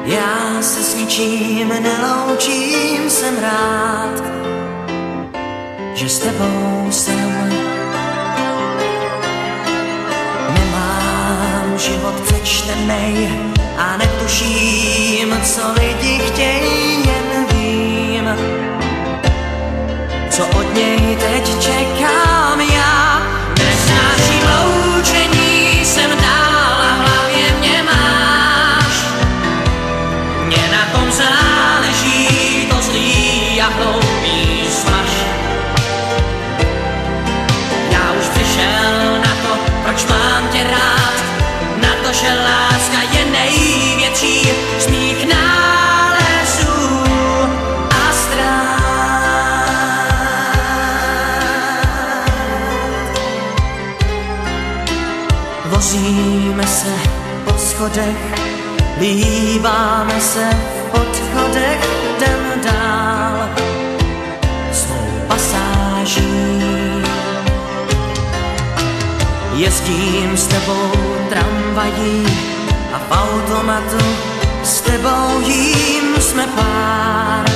Já se s ničím neloučím, jsem rád, že s tebou jsem. Nemám život přečtenej a netuším, co lidi chtějí, jen vím, co od něj teď čekám já. Nesnáším loučení, jsem dál a v hlavě mě máš. Mně na tom záleží, to zlý a hloupý smaž. Já už přišel na to, proč mám tě rád, na to, že láska je největší z mých nálezů a ztrát. Vozíme se po schodech, líbáme se v podchodech, jdem dál svou pasáží. Jezdím s tebou tramvají a v automatu s tebou jím, jsme pár.